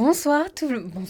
Bonjour tout le monde,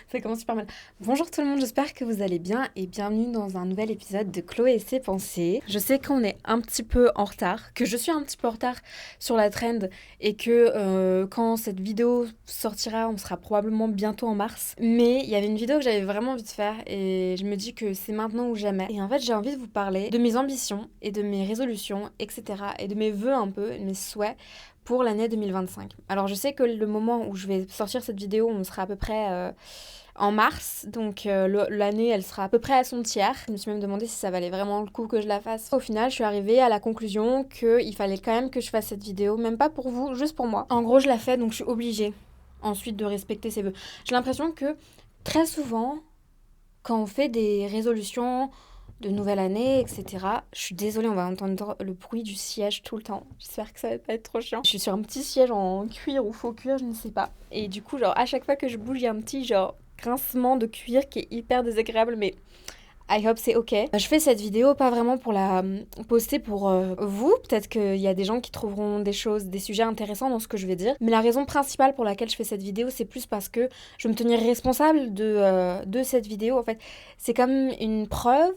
ça commence super mal. Bonjour tout le monde, j'espère que vous allez bien et bienvenue dans un nouvel épisode de Chloé et ses pensées. Je sais qu'on est un petit peu en retard, que je suis un petit peu en retard sur la trend et que quand cette vidéo sortira, on sera probablement bientôt en mars. Mais il y avait une vidéo que j'avais vraiment envie de faire et je me dis que c'est maintenant ou jamais. Et en fait, j'ai envie de vous parler de mes ambitions et de mes résolutions, etc. et de mes vœux un peu, mes souhaits pour l'année 2025. Alors je sais que le moment où je vais sortir cette vidéo, on sera à peu près en mars, donc l'année elle sera à peu près à son tiers. Je me suis même demandé si ça valait vraiment le coup que je la fasse. Au final, je suis arrivée à la conclusion qu'il fallait quand même que je fasse cette vidéo, même pas pour vous, juste pour moi. En gros, je la fais, donc je suis obligée ensuite de respecter ses vœux. J'ai l'impression que très souvent, quand on fait des résolutions de nouvelle année, etc. Je suis désolée, on va entendre le bruit du siège tout le temps. J'espère que ça va pas être trop chiant. Je suis sur un petit siège en cuir ou faux cuir, je ne sais pas. Et du coup, genre, à chaque fois que je bouge, il y a un petit, genre, grincement de cuir qui est hyper désagréable, mais I hope c'est ok. Je fais cette vidéo pas vraiment pour la poster pour vous. Peut-être qu'il y a des gens qui trouveront des choses, des sujets intéressants dans ce que je vais dire. Mais la raison principale pour laquelle je fais cette vidéo, c'est plus parce que je veux me tenir responsable de cette vidéo. En fait, c'est comme une preuve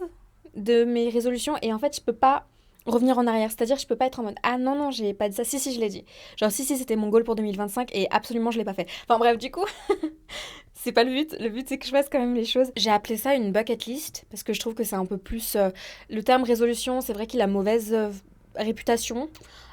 de mes résolutions et en fait, je peux pas revenir en arrière. C'est-à-dire, je peux pas être en mode ah non, non, j'ai pas dit ça. Si, je l'ai dit. Genre, si, c'était mon goal pour 2025 et absolument, je l'ai pas fait. Enfin, bref, du coup. C'est pas le but. Le but, c'est que je fasse quand même les choses. J'ai appelé ça une bucket list parce que je trouve que c'est un peu plus. Le terme résolution, c'est vrai qu'il a mauvaise réputation.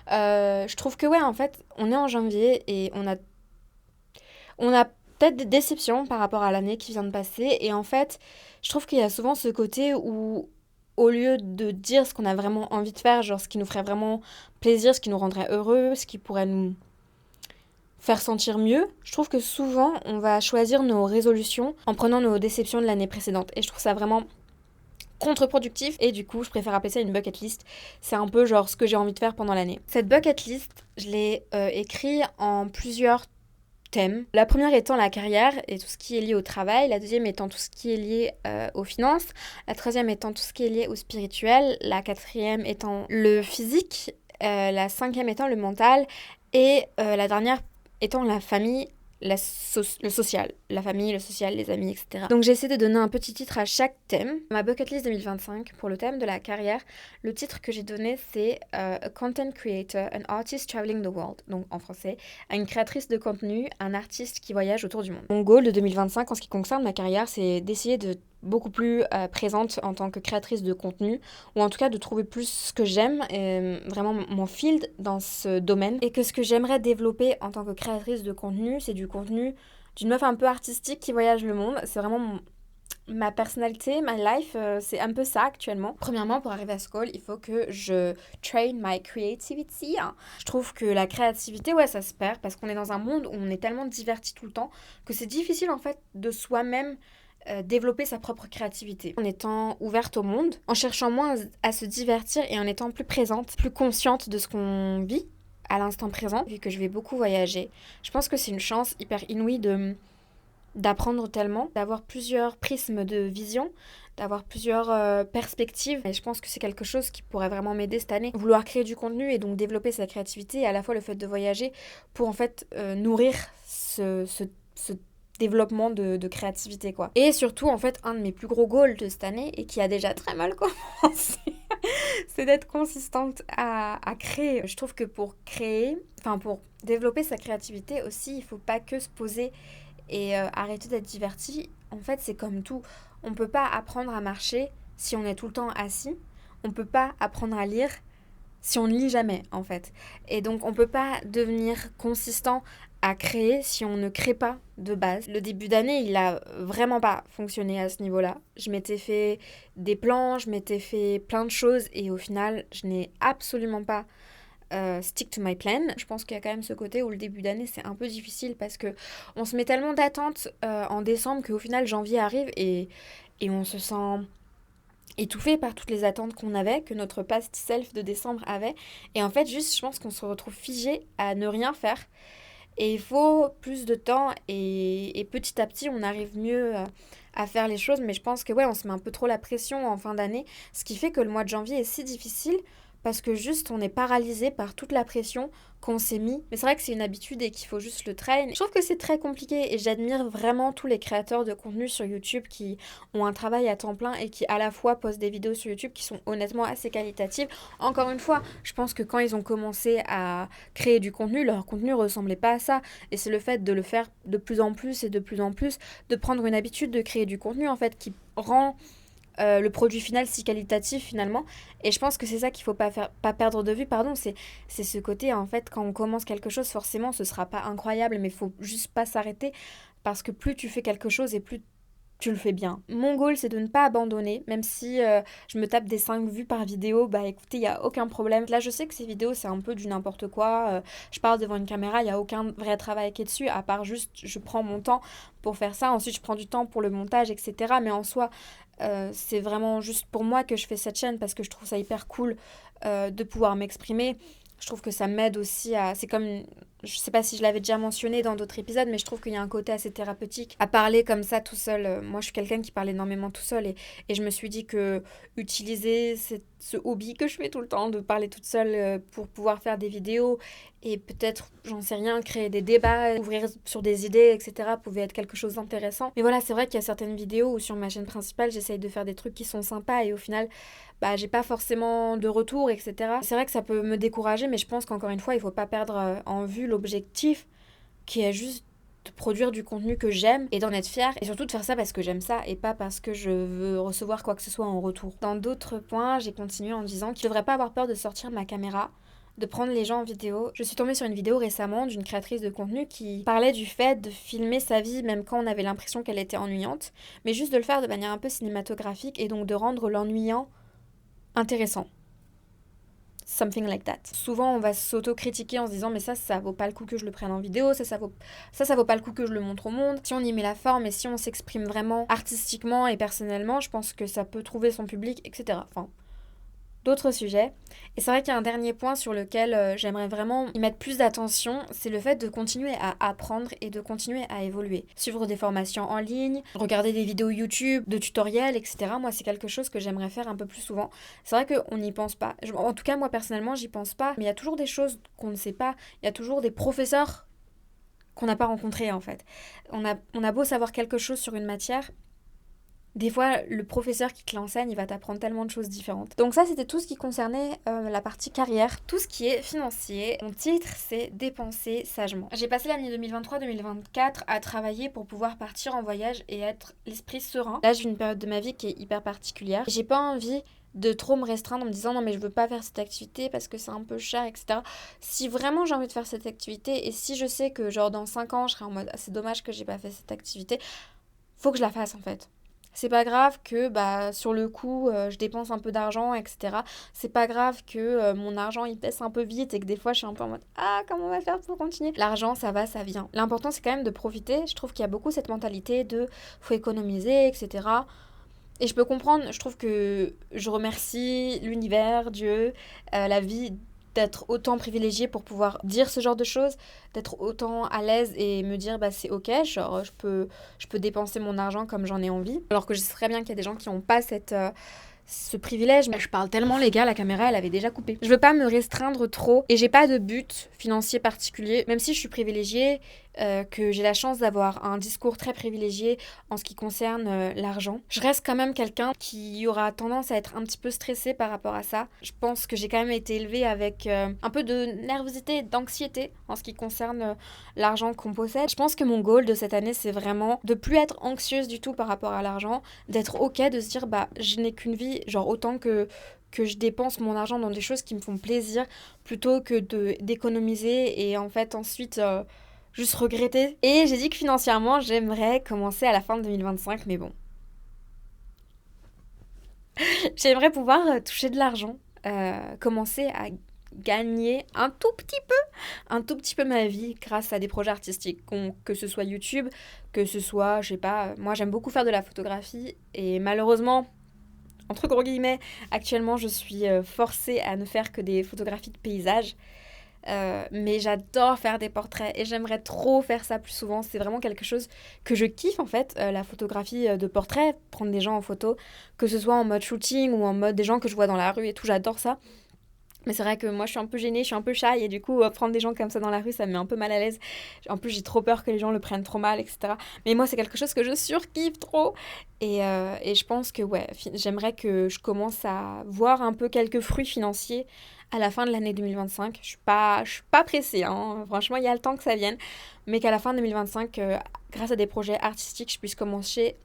Je trouve que, ouais, en fait, on est en janvier et on a peut-être des déceptions par rapport à l'année qui vient de passer. Et en fait, je trouve qu'il y a souvent ce côté où, au lieu de dire ce qu'on a vraiment envie de faire, genre ce qui nous ferait vraiment plaisir, ce qui nous rendrait heureux, ce qui pourrait nous faire sentir mieux, je trouve que souvent on va choisir nos résolutions en prenant nos déceptions de l'année précédente. Et je trouve ça vraiment contre-productif et du coup je préfère appeler ça une bucket list. C'est un peu genre ce que j'ai envie de faire pendant l'année. Cette bucket list, je l'ai écrit en plusieurs thèmes. La première étant la carrière et tout ce qui est lié au travail, la deuxième étant tout ce qui est lié aux finances, la troisième étant tout ce qui est lié au spirituel, la quatrième étant le physique, la cinquième étant le mental et la dernière étant la famille, le social. La famille, le social, les amis, etc. Donc j'ai essayé de donner un petit titre à chaque thème. Ma bucket list 2025, pour le thème de la carrière, le titre que j'ai donné c'est A Content Creator, an Artist Traveling the World. Donc en français, à une créatrice de contenu, un artiste qui voyage autour du monde. Mon goal de 2025 en ce qui concerne ma carrière, c'est d'essayer de beaucoup plus présente en tant que créatrice de contenu, ou en tout cas de trouver plus ce que j'aime, vraiment mon field dans ce domaine, et que ce que j'aimerais développer en tant que créatrice de contenu, c'est du contenu d'une meuf un peu artistique qui voyage le monde. C'est vraiment ma personnalité, ma life, c'est un peu ça actuellement. Premièrement, pour arriver à ce goal, il faut que je train my creativity. Je trouve que la créativité, ouais, ça se perd parce qu'on est dans un monde où on est tellement diverti tout le temps que c'est difficile en fait de soi-même développer sa propre créativité. En étant ouverte au monde, en cherchant moins à se divertir et en étant plus présente, plus consciente de ce qu'on vit à l'instant présent, vu que je vais beaucoup voyager. Je pense que c'est une chance hyper inouïe d'apprendre tellement, d'avoir plusieurs prismes de vision, d'avoir plusieurs perspectives. Et je pense que c'est quelque chose qui pourrait vraiment m'aider cette année. Vouloir créer du contenu et donc développer sa créativité et à la fois le fait de voyager pour en fait nourrir ce développement de créativité quoi. Et surtout en fait un de mes plus gros goals de cette année et qui a déjà très mal commencé c'est d'être consistante à créer. Je trouve que pour créer, enfin pour développer sa créativité aussi, il faut pas que se poser et arrêter d'être diverti. En fait, c'est comme tout. On peut pas apprendre à marcher si on est tout le temps assis. On peut pas apprendre à lire si on ne lit jamais, en fait. Et donc, on peut pas devenir consistant à créer si on ne crée pas de base. Le début d'année, il a vraiment pas fonctionné à ce niveau-là. Je m'étais fait des plans, je m'étais fait plein de choses et au final, je n'ai absolument pas stick to my plan. Je pense qu'il y a quand même ce côté où le début d'année c'est un peu difficile parce que on se met tellement d'attentes en décembre qu'au final janvier arrive et on se sent étouffé par toutes les attentes qu'on avait, que notre past self de décembre avait. Et en fait, juste, je pense qu'on se retrouve figé à ne rien faire. Et il faut plus de temps et petit à petit, on arrive mieux à faire les choses. Mais je pense que ouais, on se met un peu trop la pression en fin d'année, ce qui fait que le mois de janvier est si difficile parce que juste on est paralysé par toute la pression qu'on s'est mis. Mais c'est vrai que c'est une habitude et qu'il faut juste le train. Je trouve que c'est très compliqué et j'admire vraiment tous les créateurs de contenu sur YouTube qui ont un travail à temps plein et qui à la fois postent des vidéos sur YouTube qui sont honnêtement assez qualitatives. Encore une fois, je pense que quand ils ont commencé à créer du contenu, leur contenu ressemblait pas à ça. Et c'est le fait de le faire de plus en plus et de plus en plus, de prendre une habitude de créer du contenu en fait qui rend le produit final si qualitatif finalement. Et je pense que c'est ça qu'il faut pas perdre de vue, pardon, c'est ce côté en fait quand on commence quelque chose forcément ce sera pas incroyable mais il faut juste pas s'arrêter parce que plus tu fais quelque chose et plus tu le fais bien. Mon goal, c'est de ne pas abandonner, même si je me tape des 5 vues par vidéo, bah écoutez, il n'y a aucun problème. Là, je sais que ces vidéos, c'est un peu du n'importe quoi. Je parle devant une caméra, il n'y a aucun vrai travail qui est dessus, à part juste, je prends mon temps pour faire ça. Ensuite, je prends du temps pour le montage, etc. Mais en soi, c'est vraiment juste pour moi que je fais cette chaîne parce que je trouve ça hyper cool de pouvoir m'exprimer. Je trouve que ça m'aide aussi à... C'est comme... Je sais pas si je l'avais déjà mentionné dans d'autres épisodes, mais je trouve qu'il y a un côté assez thérapeutique à parler comme ça tout seul. Moi, je suis quelqu'un qui parle énormément tout seul et je me suis dit que utiliser ce hobby que je fais tout le temps, de parler toute seule pour pouvoir faire des vidéos et peut-être, j'en sais rien, créer des débats, ouvrir sur des idées, etc. pouvait être quelque chose d'intéressant. Mais voilà, c'est vrai qu'il y a certaines vidéos où sur ma chaîne principale, j'essaye de faire des trucs qui sont sympas et au final, bah, j'ai pas forcément de retour, etc. C'est vrai que ça peut me décourager, mais je pense qu'encore une fois, il faut pas perdre en vue l'objectif qui est juste de produire du contenu que j'aime et d'en être fière et surtout de faire ça parce que j'aime ça et pas parce que je veux recevoir quoi que ce soit en retour. Dans d'autres points, j'ai continué en disant qu'il ne devrait pas avoir peur de sortir ma caméra, de prendre les gens en vidéo. Je suis tombée sur une vidéo récemment d'une créatrice de contenu qui parlait du fait de filmer sa vie même quand on avait l'impression qu'elle était ennuyante, mais juste de le faire de manière un peu cinématographique et donc de rendre l'ennuyant intéressant. Something like that. Souvent, on va s'auto-critiquer en se disant mais ça vaut pas le coup que je le prenne en vidéo, ça vaut pas le coup que je le montre au monde. Si on y met la forme et si on s'exprime vraiment artistiquement et personnellement, je pense que ça peut trouver son public, etc. Enfin, d'autres sujets. Et c'est vrai qu'il y a un dernier point sur lequel j'aimerais vraiment y mettre plus d'attention, c'est le fait de continuer à apprendre et de continuer à évoluer. Suivre des formations en ligne, regarder des vidéos YouTube, de tutoriels, etc. Moi, c'est quelque chose que j'aimerais faire un peu plus souvent. C'est vrai qu'on n'y pense pas. En tout cas, moi, personnellement, j'y pense pas. Mais il y a toujours des choses qu'on ne sait pas. Il y a toujours des professeurs qu'on n'a pas rencontrés, en fait. On a beau savoir quelque chose sur une matière, des fois, le professeur qui te l'enseigne, il va t'apprendre tellement de choses différentes. Donc ça, c'était tout ce qui concernait la partie carrière. Tout ce qui est financier, mon titre, c'est dépenser sagement. J'ai passé l'année 2023-2024 à travailler pour pouvoir partir en voyage et être l'esprit serein. Là, j'ai une période de ma vie qui est hyper particulière. J'ai pas envie de trop me restreindre en me disant non mais je veux pas faire cette activité parce que c'est un peu cher, etc. Si vraiment j'ai envie de faire cette activité et si je sais que genre dans 5 ans, je serai en mode ah, c'est dommage que j'ai pas fait cette activité, faut que je la fasse en fait. C'est pas grave que bah, sur le coup, je dépense un peu d'argent, etc. C'est pas grave que mon argent il baisse un peu vite et que des fois je suis un peu en mode ah, comment on va faire pour continuer? L'argent, ça va, ça vient. L'important, c'est quand même de profiter. Je trouve qu'il y a beaucoup cette mentalité de faut économiser, etc. Et je peux comprendre, je trouve que je remercie l'univers, Dieu, la vie d'être autant privilégiée pour pouvoir dire ce genre de choses, d'être autant à l'aise et me dire bah c'est ok, genre je peux dépenser mon argent comme j'en ai envie. Alors que je sais très bien qu'il y a des gens qui n'ont pas ce privilège, mais je parle tellement les gars, la caméra elle avait déjà coupé. Je veux pas me restreindre trop et j'ai pas de but financier particulier, même si je suis privilégiée, que j'ai la chance d'avoir un discours très privilégié en ce qui concerne l'argent. Je reste quand même quelqu'un qui aura tendance à être un petit peu stressé par rapport à ça. Je pense que j'ai quand même été élevée avec un peu de nervosité et d'anxiété en ce qui concerne l'argent qu'on possède. Je pense que mon goal de cette année, c'est vraiment de plus être anxieuse du tout par rapport à l'argent, d'être ok, de se dire bah je n'ai qu'une vie, genre autant que je dépense mon argent dans des choses qui me font plaisir plutôt que d'économiser et en fait ensuite juste regretter. Et j'ai dit que financièrement, j'aimerais commencer à la fin de 2025, mais bon. J'aimerais pouvoir toucher de l'argent, commencer à gagner un tout petit peu ma vie grâce à des projets artistiques, que ce soit YouTube, que ce soit, je sais pas, moi j'aime beaucoup faire de la photographie et malheureusement, entre gros guillemets, actuellement je suis forcée à ne faire que des photographies de paysages. Mais j'adore faire des portraits et j'aimerais trop faire ça plus souvent. C'est vraiment quelque chose que je kiffe en fait, la photographie de portrait, prendre des gens en photo, que ce soit en mode shooting ou en mode des gens que je vois dans la rue et tout, j'adore ça. Mais c'est vrai que moi, je suis un peu gênée, je suis un peu shy, et du coup, prendre des gens comme ça dans la rue, ça me met un peu mal à l'aise. En plus, j'ai trop peur que les gens le prennent trop mal, etc. Mais moi, c'est quelque chose que je surkiffe trop. Et je pense que, ouais, j'aimerais que je commence à voir un peu quelques fruits financiers à la fin de l'année 2025. Je suis pas pressée, hein. Franchement, il y a le temps que ça vienne. Mais qu'à la fin 2025, grâce à des projets artistiques, je puisse commencer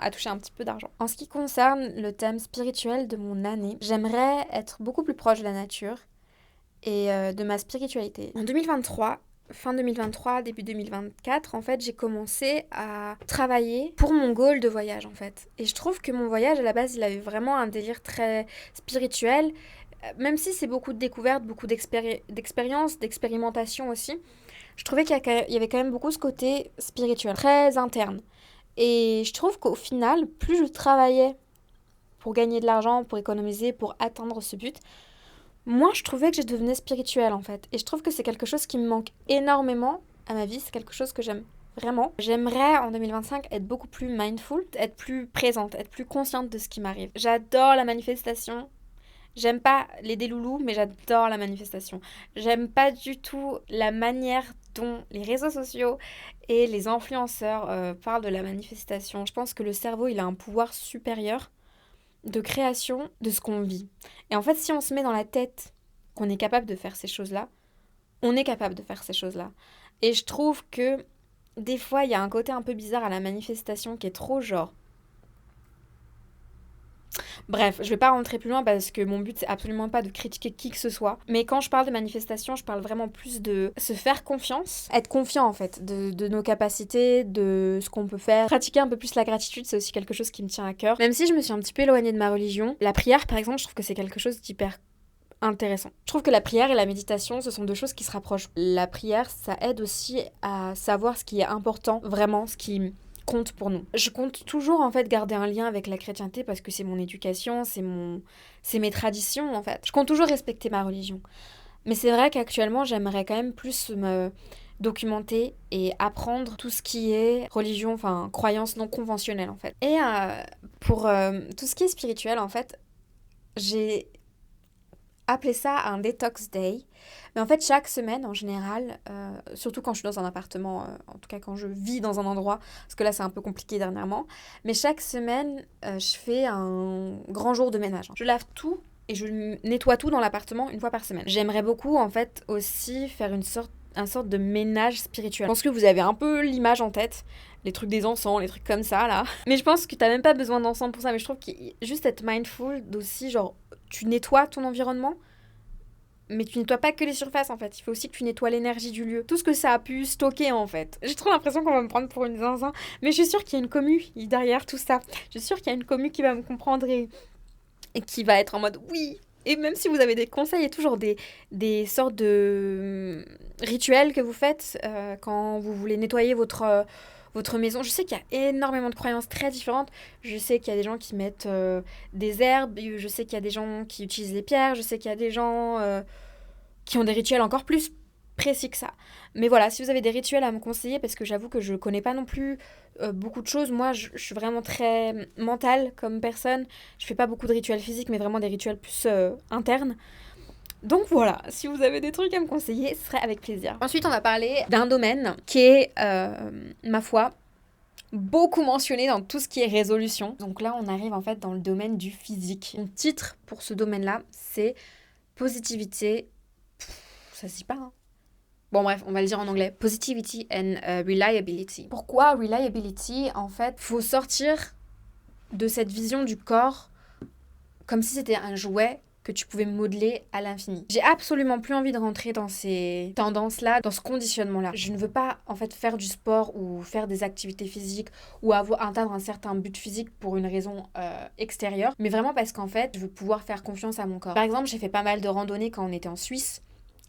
à toucher un petit peu d'argent. En ce qui concerne le thème spirituel de mon année, j'aimerais être beaucoup plus proche de la nature et de ma spiritualité. En 2023, fin 2023, début 2024, en fait, j'ai commencé à travailler pour mon goal de voyage, en fait. Et je trouve que mon voyage, à la base, il avait vraiment un délire très spirituel, même si c'est beaucoup de découvertes, beaucoup d'expériences, d'expérimentation aussi. Je trouvais qu'il y avait quand même beaucoup ce côté spirituel, très interne. Et je trouve qu'au final, plus je travaillais pour gagner de l'argent, pour économiser, pour atteindre ce but, moins je trouvais que je devenais spirituelle en fait. Et je trouve que c'est quelque chose qui me manque énormément à ma vie, c'est quelque chose que j'aime vraiment. J'aimerais en 2025 être beaucoup plus mindful, être plus présente, être plus consciente de ce qui m'arrive. J'adore la manifestation. J'aime pas l'aider loulou, mais j'adore la manifestation. J'aime pas du tout la manière dont les réseaux sociaux et les influenceurs parlent de la manifestation. Je pense que le cerveau, il a un pouvoir supérieur de création de ce qu'on vit. Et en fait, si on se met dans la tête qu'on est capable de faire ces choses-là, on est capable de faire ces choses-là. Et je trouve que des fois, il y a un côté un peu bizarre à la manifestation qui est trop genre. Bref, je vais pas rentrer plus loin parce que mon but c'est absolument pas de critiquer qui que ce soit. Mais quand je parle de manifestation, je parle vraiment plus de se faire confiance, être confiant en fait de nos capacités, de ce qu'on peut faire. Pratiquer un peu plus la gratitude, c'est aussi quelque chose qui me tient à cœur. Même si je me suis un petit peu éloignée de ma religion, la prière par exemple, je trouve que c'est quelque chose d'hyper intéressant. Je trouve que la prière et la méditation, ce sont deux choses qui se rapprochent. La prière, ça aide aussi à savoir ce qui est important, vraiment, ce qui compte pour nous. Je compte toujours en fait garder un lien avec la chrétienté parce que c'est mon éducation, c'est mes traditions en fait. Je compte toujours respecter ma religion. Mais c'est vrai qu'actuellement, j'aimerais quand même plus me documenter et apprendre tout ce qui est religion, enfin croyance non conventionnelle en fait. Et pour tout ce qui est spirituel en fait, j'ai appeler ça un detox day. Mais en fait, chaque semaine, en général, surtout quand je suis dans un appartement, en tout cas quand je vis dans un endroit, parce que là, c'est un peu compliqué dernièrement, mais chaque semaine, je fais un grand jour de ménage. Je lave tout et je nettoie tout dans l'appartement une fois par semaine. J'aimerais beaucoup, en fait, aussi faire un sorte de ménage spirituel. Je pense que vous avez un peu l'image en tête, les trucs des encens, les trucs comme ça, là. Mais je pense que t'as même pas besoin d'encens pour ça, mais je trouve que juste être mindful d'aussi, genre, tu nettoies ton environnement, mais tu nettoies pas que les surfaces en fait. Il faut aussi que tu nettoies l'énergie du lieu. Tout ce que ça a pu stocker en fait. J'ai trop l'impression qu'on va me prendre pour une zinzin, mais je suis sûre qu'il y a une commu derrière tout ça. Je suis sûre qu'il y a une commu qui va me comprendre et qui va être en mode oui. Et même si vous avez des conseils, il y a toujours des sortes de rituels que vous faites quand vous voulez nettoyer votre maison. Je sais qu'il y a énormément de croyances très différentes. Je sais qu'il y a des gens qui mettent des herbes. Je sais qu'il y a des gens qui utilisent les pierres. Je sais qu'il y a des gens qui ont des rituels encore plus précis que ça. Mais voilà, si vous avez des rituels à me conseiller, parce que j'avoue que je connais pas non plus beaucoup de choses. Moi, je suis vraiment très mentale comme personne. Je fais pas beaucoup de rituels physiques, mais vraiment des rituels plus internes. Donc voilà, si vous avez des trucs à me conseiller, ce serait avec plaisir. Ensuite, on va parler d'un domaine qui est, ma foi, beaucoup mentionné dans tout ce qui est résolution. Donc là, on arrive en fait dans le domaine du physique. Mon titre pour ce domaine-là, c'est positivité. Ça se dit pas, hein. Bon bref, on va le dire en anglais. Positivity and reliability. Pourquoi reliability? En fait, faut sortir de cette vision du corps comme si c'était un jouet que tu pouvais modeler à l'infini. J'ai absolument plus envie de rentrer dans ces tendances-là, dans ce conditionnement-là. Je ne veux pas, en fait, faire du sport ou faire des activités physiques ou atteindre un certain but physique pour une raison extérieure, mais vraiment parce qu'en fait, je veux pouvoir faire confiance à mon corps. Par exemple, j'ai fait pas mal de randonnées quand on était en Suisse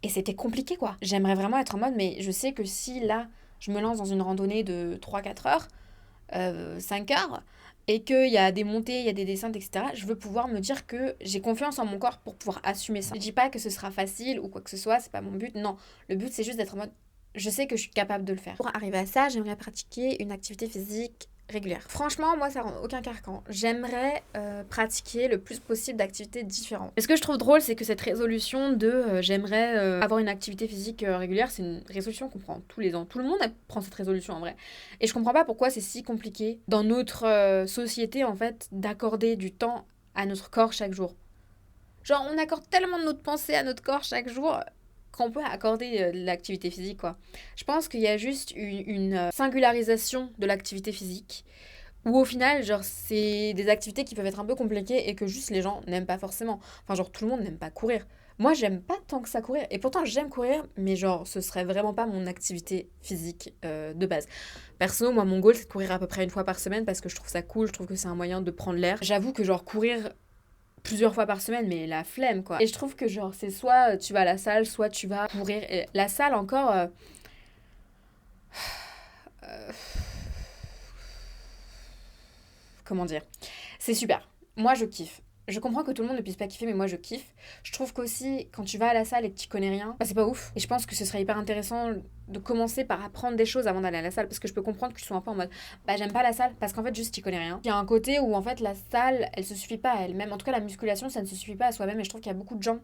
et c'était compliqué, quoi. J'aimerais vraiment être en mode, mais je sais que si, là, je me lance dans une randonnée de 3-4 heures, 5 heures, et qu'il y a des montées, il y a des descentes, etc., je veux pouvoir me dire que j'ai confiance en mon corps pour pouvoir assumer ça. Je dis pas que ce sera facile ou quoi que ce soit, c'est pas mon but, non. Le but, c'est juste d'être en mode, je sais que je suis capable de le faire. Pour arriver à ça, j'aimerais pratiquer une activité physique régulière. Franchement, moi, ça rend aucun carcan. J'aimerais pratiquer le plus possible d'activités différentes. Et ce que je trouve drôle, c'est que cette résolution de j'aimerais avoir une activité physique régulière, c'est une résolution qu'on prend tous les ans. Tout le monde prend cette résolution en vrai. Et je comprends pas pourquoi c'est si compliqué dans notre société, en fait, d'accorder du temps à notre corps chaque jour. Genre, on accorde tellement de notre pensée à notre corps chaque jour qu'on peut accorder l'activité physique, quoi. Je pense qu'il y a juste une singularisation de l'activité physique, où au final, genre, c'est des activités qui peuvent être un peu compliquées et que juste les gens n'aiment pas forcément. Enfin, genre, tout le monde n'aime pas courir. Moi, j'aime pas tant que ça courir. Et pourtant, j'aime courir, mais genre, ce serait vraiment pas mon activité physique de base. Perso, moi, mon goal, c'est de courir à peu près une fois par semaine parce que je trouve ça cool, je trouve que c'est un moyen de prendre l'air. J'avoue que genre, courir plusieurs fois par semaine, mais la flemme, quoi. Et je trouve que genre, c'est soit tu vas à la salle, soit tu vas courir. Et la salle, encore... comment dire, c'est super. Moi, je kiffe. Je comprends que tout le monde ne puisse pas kiffer, mais moi, je kiffe. Je trouve qu'aussi, quand tu vas à la salle et que tu connais rien, bah, c'est pas ouf. Et je pense que ce serait hyper intéressant de commencer par apprendre des choses avant d'aller à la salle, parce que je peux comprendre que tu sois un peu en mode, bah, j'aime pas la salle, parce qu'en fait, juste, tu connais rien. Il y a un côté où, en fait, la salle, elle se suffit pas à elle-même. En tout cas, la musculation, ça ne se suffit pas à soi-même, et je trouve qu'il y a beaucoup de gens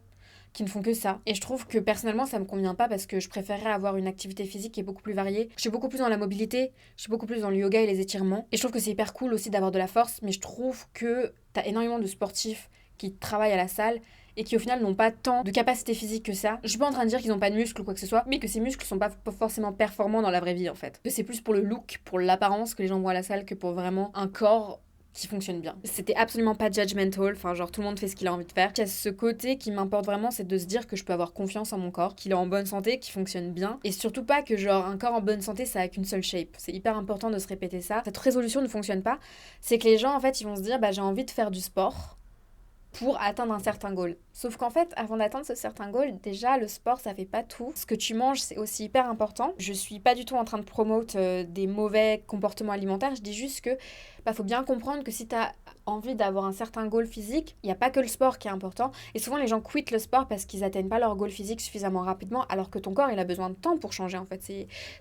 qui ne font que ça. Et je trouve que personnellement, ça me convient pas parce que je préférerais avoir une activité physique qui est beaucoup plus variée. Je suis beaucoup plus dans la mobilité, je suis beaucoup plus dans le yoga et les étirements. Et je trouve que c'est hyper cool aussi d'avoir de la force, mais je trouve que t'as énormément de sportifs qui travaillent à la salle et qui au final n'ont pas tant de capacité physique que ça. Je suis pas en train de dire qu'ils n'ont pas de muscles ou quoi que ce soit, mais que ces muscles sont pas forcément performants dans la vraie vie en fait. Que c'est plus pour le look, pour l'apparence que les gens voient à la salle que pour vraiment un corps qui fonctionne bien. C'était absolument pas judgmental, enfin genre tout le monde fait ce qu'il a envie de faire. Il y a ce côté qui m'importe vraiment, c'est de se dire que je peux avoir confiance en mon corps, qu'il est en bonne santé, qu'il fonctionne bien, et surtout pas que genre un corps en bonne santé ça a qu'une seule shape. C'est hyper important de se répéter ça. Cette résolution ne fonctionne pas, c'est que les gens en fait ils vont se dire bah j'ai envie de faire du sport pour atteindre un certain goal. Sauf qu'en fait, avant d'atteindre ce certain goal, déjà, le sport, ça fait pas tout. Ce que tu manges, c'est aussi hyper important. Je suis pas du tout en train de promouvoir des mauvais comportements alimentaires. Je dis juste que faut bien comprendre que si t'as envie d'avoir un certain goal physique, il n'y a pas que le sport qui est important. Et souvent, les gens quittent le sport parce qu'ils atteignent pas leur goal physique suffisamment rapidement, alors que ton corps, il a besoin de temps pour changer, en fait.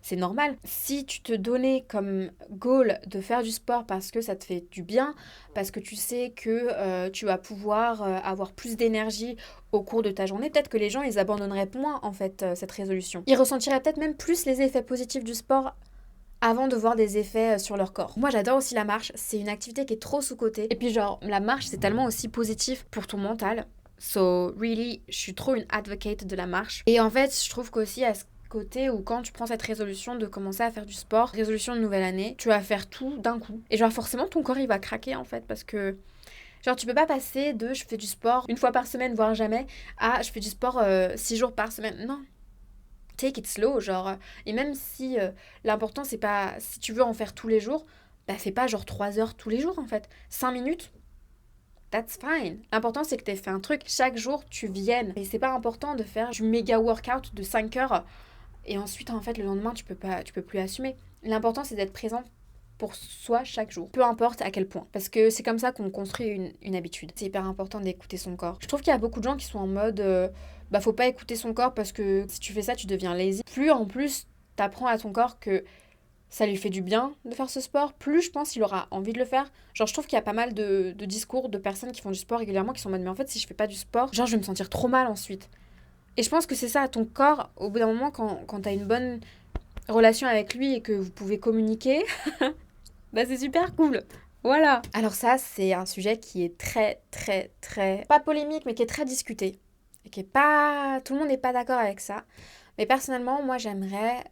C'est normal. Si tu te donnais comme goal de faire du sport parce que ça te fait du bien, parce que tu sais que tu vas pouvoir avoir plus d'énergie au cours de ta journée, peut-être que les gens, ils abandonneraient moins, en fait, cette résolution. Ils ressentiraient peut-être même plus les effets positifs du sport avant de voir des effets sur leur corps. Moi, j'adore aussi la marche. C'est une activité qui est trop sous-cotée. Et puis, genre, la marche, c'est tellement aussi positif pour ton mental. So, really, je suis trop une advocate de la marche. Et en fait, je trouve qu'aussi à ce côté où quand tu prends cette résolution de commencer à faire du sport, résolution de nouvelle année, tu vas faire tout d'un coup. Et genre, forcément, ton corps, il va craquer, en fait, parce que... Genre, tu peux pas passer de je fais du sport une fois par semaine, voire jamais, à je fais du sport 6 jours par semaine. Non. Take it slow, genre. Et même si l'important, c'est pas. Si tu veux en faire tous les jours, bah fais pas genre 3 heures tous les jours en fait. 5 minutes, that's fine. L'important, c'est que t'aies fait un truc. Chaque jour, tu viennes. Et c'est pas important de faire du méga workout de 5 heures. Et ensuite, en fait, le lendemain, tu peux plus assumer. L'important, c'est d'être présent pour soi chaque jour, peu importe à quel point, parce que c'est comme ça qu'on construit une habitude. C'est hyper important d'écouter son corps. Je trouve qu'il y a beaucoup de gens qui sont en mode faut pas écouter son corps parce que si tu fais ça tu deviens lazy. Plus en plus t'apprends à ton corps que ça lui fait du bien de faire ce sport, plus je pense qu'il aura envie de le faire. Genre je trouve qu'il y a pas mal de discours de personnes qui font du sport régulièrement qui sont en mode mais en fait si je fais pas du sport, genre je vais me sentir trop mal ensuite. Et je pense que c'est ça, ton corps, au bout d'un moment quand t'as une bonne relation avec lui et que vous pouvez communiquer c'est super cool. Voilà. Alors ça, c'est un sujet qui est très, très, très... pas polémique, mais qui est très discuté. Et qui est pas... Tout le monde n'est pas d'accord avec ça. Mais personnellement, moi, j'aimerais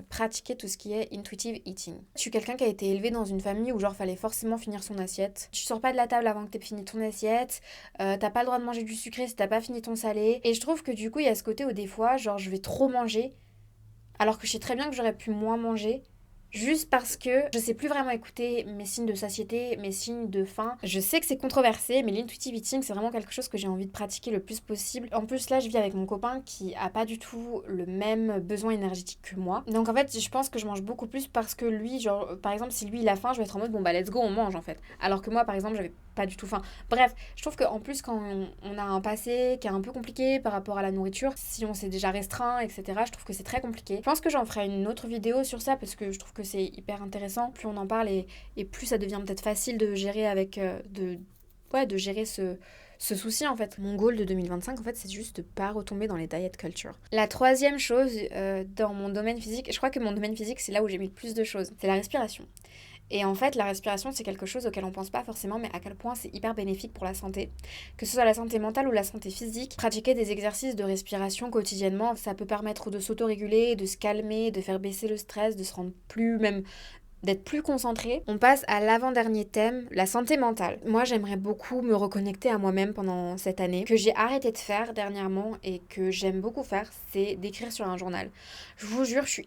pratiquer tout ce qui est intuitive eating. Je suis quelqu'un qui a été élevé dans une famille où genre fallait forcément finir son assiette. Tu sors pas de la table avant que t'aies fini ton assiette. T'as pas le droit de manger du sucré si t'as pas fini ton salé. Et je trouve que du coup, il y a ce côté où des fois, genre, je vais trop manger. Alors que je sais très bien que j'aurais pu moins manger. Juste parce que je sais plus vraiment écouter mes signes de satiété, mes signes de faim. Je sais que c'est controversé, mais l'intuitive eating, c'est vraiment quelque chose que j'ai envie de pratiquer le plus possible. En plus, là, je vis avec mon copain qui a pas du tout le même besoin énergétique que moi. Donc en fait, je pense que je mange beaucoup plus parce que lui, genre, par exemple, si lui il a faim, je vais être en mode let's go, on mange en fait. Alors que moi, par exemple, j'avais pas du tout. Enfin, bref, je trouve qu'en plus, quand on a un passé qui est un peu compliqué par rapport à la nourriture, si on s'est déjà restreint, etc., je trouve que c'est très compliqué. Je pense que j'en ferai une autre vidéo sur ça parce que je trouve que c'est hyper intéressant. Plus on en parle et plus ça devient peut-être facile de gérer de gérer ce souci en fait. Mon goal de 2025 en fait c'est juste de pas retomber dans les diet culture. La troisième chose dans mon domaine physique, je crois que mon domaine physique c'est là où j'ai mis le plus de choses, c'est la respiration. Et en fait, la respiration, c'est quelque chose auquel on pense pas forcément, mais à quel point c'est hyper bénéfique pour la santé. Que ce soit la santé mentale ou la santé physique, pratiquer des exercices de respiration quotidiennement, ça peut permettre de s'autoréguler, de se calmer, de faire baisser le stress, de se rendre d'être plus concentré. On passe à l'avant-dernier thème, la santé mentale. Moi, j'aimerais beaucoup me reconnecter à moi-même pendant cette année. Que j'ai arrêté de faire dernièrement et que j'aime beaucoup faire, c'est d'écrire sur un journal. Je vous jure, je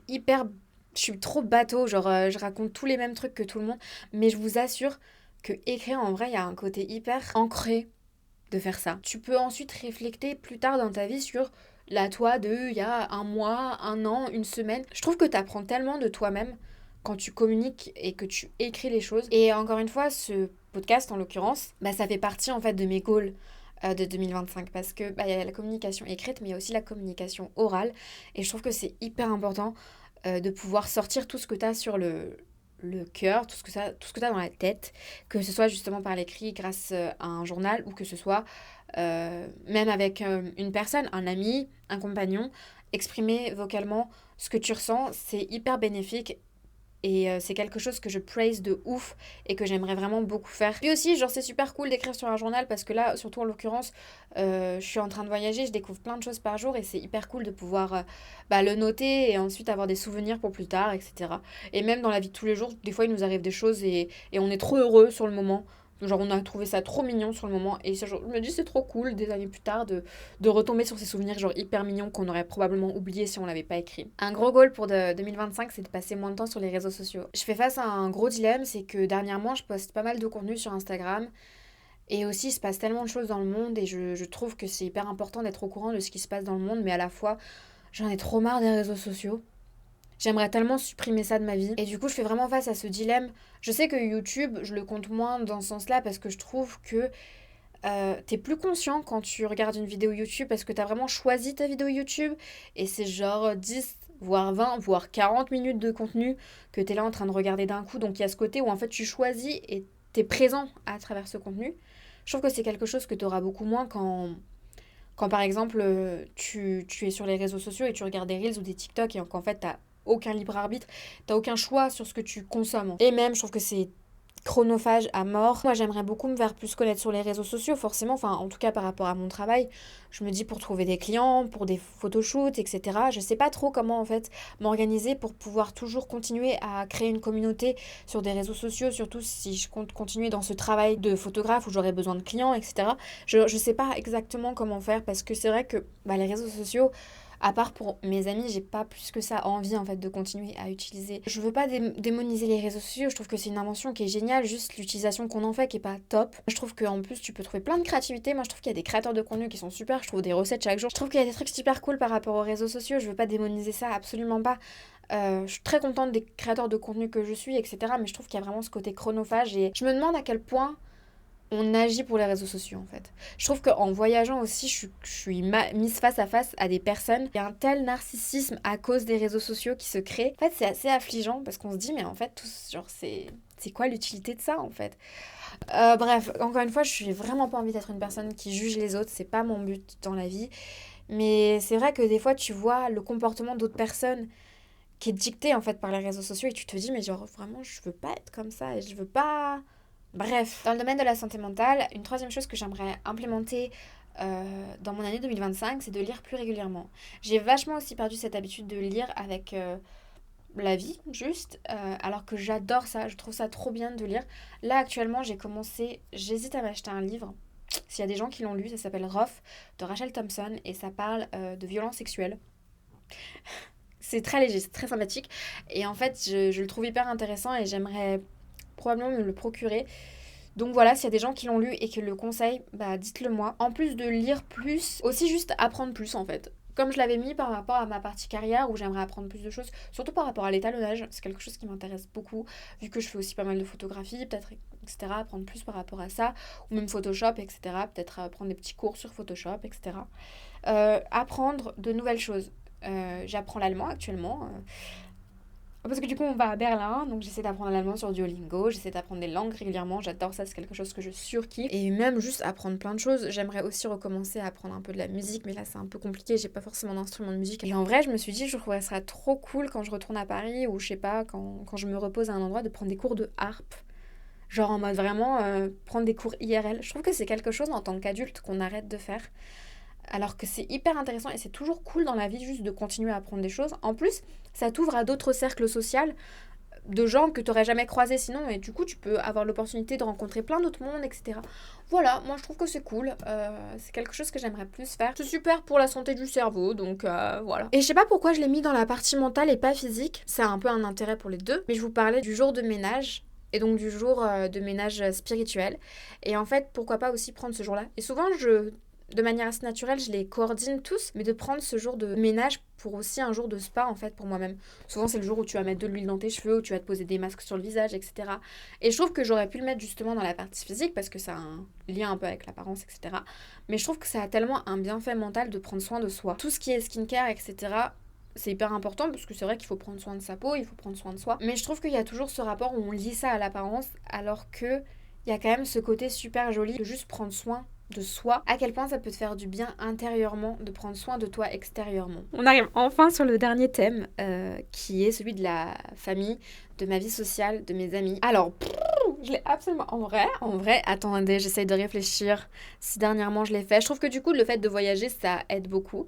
suis trop bateau, genre je raconte tous les mêmes trucs que tout le monde, mais je vous assure que écrire en vrai, il y a un côté hyper ancré de faire ça. Tu peux ensuite réfléchir plus tard dans ta vie sur la toi de il y a un mois, un an, une semaine. Je trouve que tu apprends tellement de toi-même quand tu communiques et que tu écris les choses. Et encore une fois, ce podcast en l'occurrence, ça fait partie en fait de mes goals de 2025 parce que il y a la communication écrite mais il y a aussi la communication orale et je trouve que c'est hyper important de pouvoir sortir tout ce que tu as sur le cœur, tout ce que tu as dans la tête, que ce soit justement par l'écrit grâce à un journal ou que ce soit même avec une personne, un ami, un compagnon, exprimer vocalement ce que tu ressens, c'est hyper bénéfique. Et c'est quelque chose que je praise de ouf et que j'aimerais vraiment beaucoup faire. Puis aussi, genre, c'est super cool d'écrire sur un journal parce que là, surtout en l'occurrence, je suis en train de voyager, je découvre plein de choses par jour et c'est hyper cool de pouvoir le noter et ensuite avoir des souvenirs pour plus tard, etc. Et même dans la vie de tous les jours, des fois, il nous arrive des choses et on est trop heureux sur le moment. Genre, on a trouvé ça trop mignon sur le moment. Et ça, genre, je me dis, c'est trop cool, des années plus tard, de retomber sur ces souvenirs, genre, hyper mignons qu'on aurait probablement oubliés si on l'avait pas écrit. Un gros goal pour 2025, c'est de passer moins de temps sur les réseaux sociaux. Je fais face à un gros dilemme, c'est que dernièrement, je poste pas mal de contenu sur Instagram. Et aussi, il se passe tellement de choses dans le monde et je trouve que c'est hyper important d'être au courant de ce qui se passe dans le monde. Mais à la fois, j'en ai trop marre des réseaux sociaux. J'aimerais tellement supprimer ça de ma vie. Et du coup, je fais vraiment face à ce dilemme. Je sais que YouTube, je le compte moins dans ce sens-là parce que je trouve que t'es plus conscient quand tu regardes une vidéo YouTube parce que t'as vraiment choisi ta vidéo YouTube et c'est genre 10, voire 20, voire 40 minutes de contenu que t'es là en train de regarder d'un coup. Donc il y a ce côté où en fait tu choisis et t'es présent à travers ce contenu. Je trouve que c'est quelque chose que t'auras beaucoup moins quand par exemple tu es sur les réseaux sociaux et tu regardes des Reels ou des TikTok et qu'en fait t'as aucun libre arbitre, t'as aucun choix sur ce que tu consommes. Et même, je trouve que c'est chronophage à mort. Moi, j'aimerais beaucoup me faire plus connaître sur les réseaux sociaux, forcément, enfin, en tout cas par rapport à mon travail. Je me dis pour trouver des clients, pour des photoshoots, etc. Je sais pas trop comment, en fait, m'organiser pour pouvoir toujours continuer à créer une communauté sur des réseaux sociaux, surtout si je compte continuer dans ce travail de photographe où j'aurai besoin de clients, etc. Je sais pas exactement comment faire parce que c'est vrai que les réseaux sociaux, à part pour mes amis, j'ai pas plus que ça envie en fait de continuer à utiliser. Je veux pas démoniser les réseaux sociaux, je trouve que c'est une invention qui est géniale, juste l'utilisation qu'on en fait qui est pas top. Je trouve qu'en plus tu peux trouver plein de créativité, moi je trouve qu'il y a des créateurs de contenu qui sont super, je trouve des recettes chaque jour. Je trouve qu'il y a des trucs super cool par rapport aux réseaux sociaux, je veux pas démoniser ça, absolument pas. Je suis très contente des créateurs de contenu que je suis, etc. Mais je trouve qu'il y a vraiment ce côté chronophage et je me demande à quel point on agit pour les réseaux sociaux en fait. Je trouve qu'en voyageant aussi, je suis mise face à face à des personnes. Il y a un tel narcissisme à cause des réseaux sociaux qui se crée. En fait, c'est assez affligeant parce qu'on se dit, mais en fait, c'est quoi l'utilité de ça en fait. Bref, encore une fois, je suis vraiment pas envie d'être une personne qui juge les autres. C'est pas mon but dans la vie. Mais c'est vrai que des fois, tu vois le comportement d'autres personnes qui est dicté en fait par les réseaux sociaux et tu te dis, mais genre vraiment, je veux pas être comme ça et je veux pas. Bref, dans le domaine de la santé mentale, une troisième chose que j'aimerais implémenter dans mon année 2025, c'est de lire plus régulièrement. J'ai vachement aussi perdu cette habitude de lire avec la vie, juste, alors que j'adore ça, je trouve ça trop bien de lire. Là, actuellement, j'hésite à m'acheter un livre. S'il y a des gens qui l'ont lu, ça s'appelle Rough de Rachel Thompson et ça parle de violences sexuelles. C'est très léger, c'est très sympathique et en fait, je le trouve hyper intéressant et j'aimerais probablement me le procurer. Donc voilà, s'il y a des gens qui l'ont lu et qui le conseillent, dites-le moi. En plus de lire plus, aussi juste apprendre plus en fait. Comme je l'avais mis par rapport à ma partie carrière où j'aimerais apprendre plus de choses, surtout par rapport à l'étalonnage, c'est quelque chose qui m'intéresse beaucoup, vu que je fais aussi pas mal de photographie, peut-être, etc., apprendre plus par rapport à ça, ou même Photoshop, etc., peut-être prendre des petits cours sur Photoshop, etc. Apprendre de nouvelles choses. J'apprends l'allemand actuellement. Parce que du coup, on va à Berlin, donc j'essaie d'apprendre l'allemand sur Duolingo, j'essaie d'apprendre des langues régulièrement, j'adore ça, c'est quelque chose que je surkiffe. Et même juste apprendre plein de choses, j'aimerais aussi recommencer à apprendre un peu de la musique, mais là c'est un peu compliqué, j'ai pas forcément d'instrument de musique. Et en vrai, je me suis dit, je trouverais ça trop cool quand je retourne à Paris, ou je sais pas, quand je me repose à un endroit, de prendre des cours de harpe. Genre en mode vraiment prendre des cours IRL. Je trouve que c'est quelque chose en tant qu'adulte qu'on arrête de faire. Alors que c'est hyper intéressant et c'est toujours cool dans la vie juste de continuer à apprendre des choses. En plus, ça t'ouvre à d'autres cercles sociaux de gens que tu n'aurais jamais croisés sinon et du coup tu peux avoir l'opportunité de rencontrer plein d'autres mondes, etc. Voilà, moi je trouve que c'est cool. C'est quelque chose que j'aimerais plus faire. C'est super pour la santé du cerveau, donc voilà. Et je sais pas pourquoi je l'ai mis dans la partie mentale et pas physique. Ça a un peu un intérêt pour les deux. Mais je vous parlais du jour de ménage. Et donc du jour de ménage spirituel. Et en fait, pourquoi pas aussi prendre ce jour-là. Et souvent, de manière assez naturelle, je les coordonne tous, mais de prendre ce jour de ménage pour aussi un jour de spa en fait pour moi-même. Souvent c'est le jour où tu vas mettre de l'huile dans tes cheveux, où tu vas te poser des masques sur le visage, etc. Et je trouve que j'aurais pu le mettre justement dans la partie physique parce que ça a un lien un peu avec l'apparence, etc. Mais je trouve que ça a tellement un bienfait mental de prendre soin de soi. Tout ce qui est skincare, etc. C'est hyper important parce que c'est vrai qu'il faut prendre soin de sa peau, il faut prendre soin de soi. Mais je trouve qu'il y a toujours ce rapport où on lie ça à l'apparence alors que il y a quand même ce côté super joli de juste prendre soin de soi, à quel point ça peut te faire du bien intérieurement de prendre soin de toi extérieurement. On arrive enfin sur le dernier thème qui est celui de la famille, de ma vie sociale, de mes amis. Alors, je l'ai absolument... En vrai, attendez, j'essaye de réfléchir si dernièrement je l'ai fait. Je trouve que du coup, le fait de voyager, ça aide beaucoup.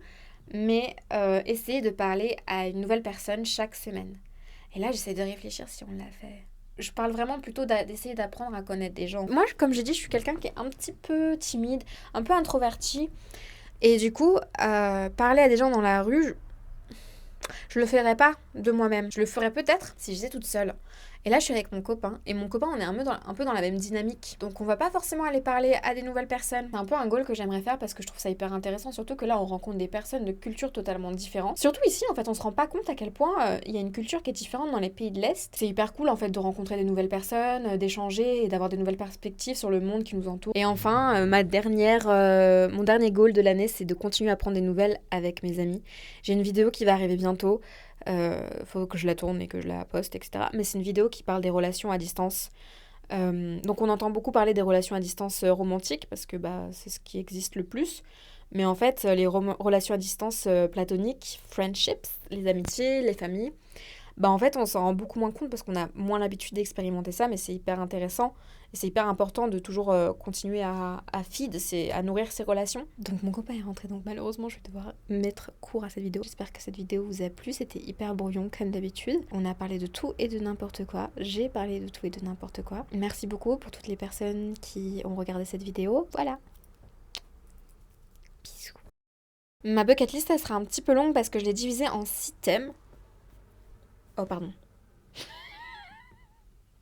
Mais essayer de parler à une nouvelle personne chaque semaine. Et là, j'essaie de réfléchir si on l'a fait. Je parle vraiment plutôt d'essayer d'apprendre à connaître des gens. Moi, comme j'ai dit, je suis quelqu'un qui est un petit peu timide, un peu introverti. Et du coup, parler à des gens dans la rue, je le ferais pas de moi-même. Je le ferais peut-être si j'étais toute seule. Et là, je suis avec mon copain. Et mon copain, on est un peu dans la même dynamique. Donc, on va pas forcément aller parler à des nouvelles personnes. C'est un peu un goal que j'aimerais faire parce que je trouve ça hyper intéressant. Surtout que là, on rencontre des personnes de cultures totalement différentes. Surtout ici, en fait, on se rend pas compte à quel point il y a une culture qui est différente dans les pays de l'Est. C'est hyper cool, en fait, de rencontrer des nouvelles personnes, d'échanger et d'avoir des nouvelles perspectives sur le monde qui nous entoure. Et enfin, mon dernier goal de l'année, c'est de continuer à prendre des nouvelles avec mes amis. J'ai une vidéo qui va arriver bientôt. Faut que je la tourne et que je la poste, etc. Mais c'est une vidéo qui parle des relations à distance. Donc on entend beaucoup parler des relations à distance romantiques parce que bah, c'est ce qui existe le plus. Mais en fait, les relations à distance platoniques, friendships, les amitiés, les familles, bah en fait on s'en rend beaucoup moins compte parce qu'on a moins l'habitude d'expérimenter ça, mais c'est hyper intéressant et c'est hyper important de toujours continuer à feed, à nourrir ses relations. Donc mon copain est rentré, donc malheureusement je vais devoir mettre court à cette vidéo. J'espère que cette vidéo vous a plu, c'était hyper brouillon comme d'habitude. On a parlé de tout et de n'importe quoi, j'ai parlé de tout et de n'importe quoi. Merci beaucoup pour toutes les personnes qui ont regardé cette vidéo, voilà. Bisous. Ma bucket list elle sera un petit peu longue parce que je l'ai divisée en 6 thèmes. Oh pardon.